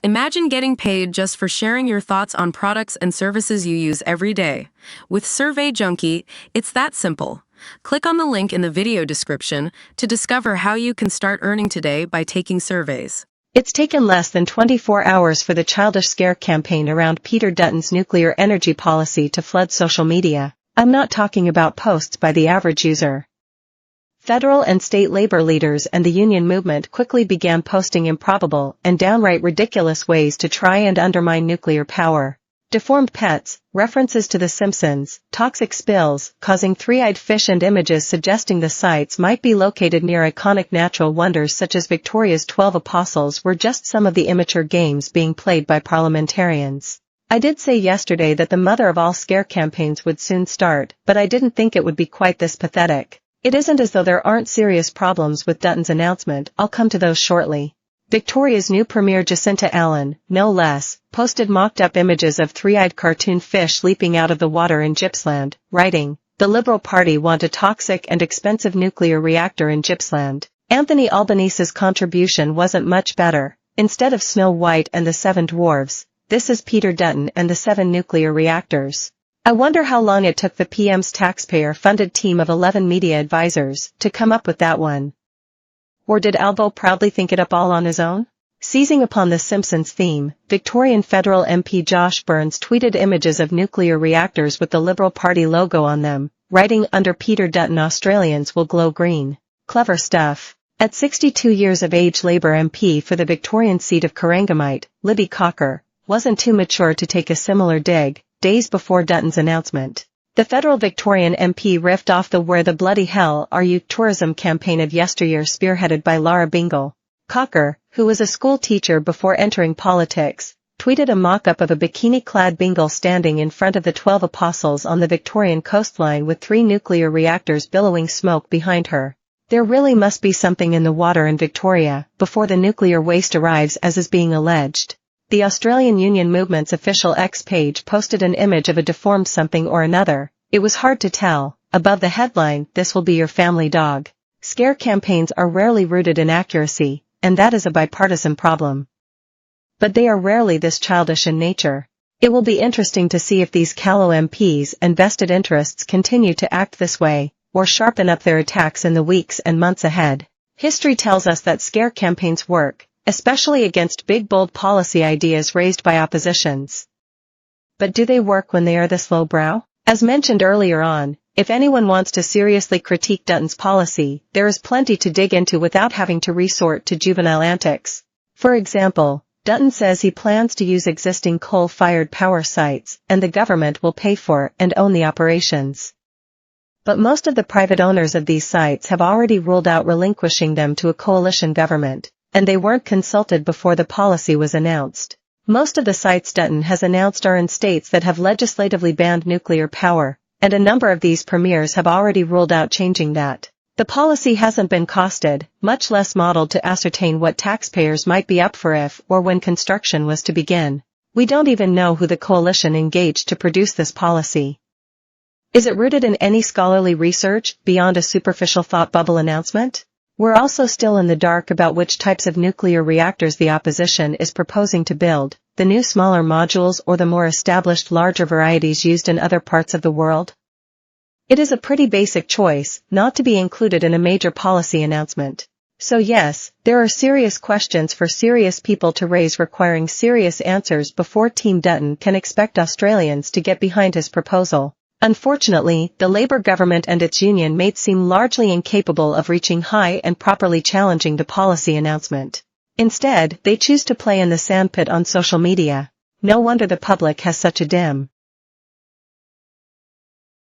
Imagine getting paid just for sharing your thoughts on products and services you use every day. With Survey Junkie, it's that simple. Click on the link in the video description to discover how you can start earning today by taking surveys. It's taken less than 24 hours for the childish scare campaign around Peter Dutton's nuclear energy policy to flood social media. I'm not talking about posts by the average user. Federal and state labor leaders and the union movement quickly began posting improbable and downright ridiculous ways to try and undermine nuclear power. Deformed pets, references to The Simpsons, toxic spills, causing three-eyed fish and images suggesting the sites might be located near iconic natural wonders such as Victoria's 12 Apostles were just some of the immature games being played by parliamentarians. I did say yesterday that the mother of all scare campaigns would soon start, but I didn't think it would be quite this pathetic. It isn't as though there aren't serious problems with Dutton's announcement, I'll come to those shortly. Victoria's new Premier Jacinta Allen, no less, posted mocked-up images of three-eyed cartoon fish leaping out of the water in Gippsland, writing, "The Liberal Party want a toxic and expensive nuclear reactor in Gippsland." Anthony Albanese's contribution wasn't much better. Instead of Snow White and the Seven Dwarfs, this is Peter Dutton and the 7 nuclear reactors. I wonder how long it took the PM's taxpayer-funded team of 11 media advisors to come up with that one. Or did Albo proudly think it up all on his own? Seizing upon the Simpsons theme, Victorian federal MP Josh Burns tweeted images of nuclear reactors with the Liberal Party logo on them, writing under Peter Dutton Australians will glow green. Clever stuff. At 62 years of age, Labour MP for the Victorian seat of Corangamite, Libby Cocker, wasn't too mature to take a similar dig. Days before Dutton's announcement, the federal Victorian MP riffed off the "Where the Bloody Hell Are You" tourism campaign of yesteryear spearheaded by Lara Bingle. Cocker, who was a school teacher before entering politics, tweeted a mock-up of a bikini-clad Bingle standing in front of the 12 Apostles on the Victorian coastline with 3 nuclear reactors billowing smoke behind her. There really must be something in the water in Victoria before the nuclear waste arrives, as is being alleged. The Australian Union Movement's official X page posted an image of a deformed something or another. It was hard to tell. Above the headline, "This will be your family dog." Scare campaigns are rarely rooted in accuracy, and that is a bipartisan problem. But they are rarely this childish in nature. It will be interesting to see if these callow MPs and vested interests continue to act this way, or sharpen up their attacks in the weeks and months ahead. History tells us that scare campaigns work, especially against big bold policy ideas raised by oppositions. But do they work when they are this lowbrow? As mentioned earlier on, if anyone wants to seriously critique Dutton's policy, there is plenty to dig into without having to resort to juvenile antics. For example, Dutton says he plans to use existing coal-fired power sites, and the government will pay for and own the operations. But most of the private owners of these sites have already ruled out relinquishing them to a coalition government, and they weren't consulted before the policy was announced. Most of the sites Dutton has announced are in states that have legislatively banned nuclear power, and a number of these premiers have already ruled out changing that. The policy hasn't been costed, much less modeled to ascertain what taxpayers might be up for if or when construction was to begin. We don't even know who the coalition engaged to produce this policy. Is it rooted in any scholarly research beyond a superficial thought bubble announcement? We're also still in the dark about which types of nuclear reactors the opposition is proposing to build, the new smaller modules or the more established larger varieties used in other parts of the world. It is a pretty basic choice, not to be included in a major policy announcement. So yes, there are serious questions for serious people to raise requiring serious answers before Team Dutton can expect Australians to get behind his proposal. Unfortunately, the Labour government and its union mates seem largely incapable of reaching high and properly challenging the policy announcement. Instead, they choose to play in the sandpit on social media. No wonder the public has such a dim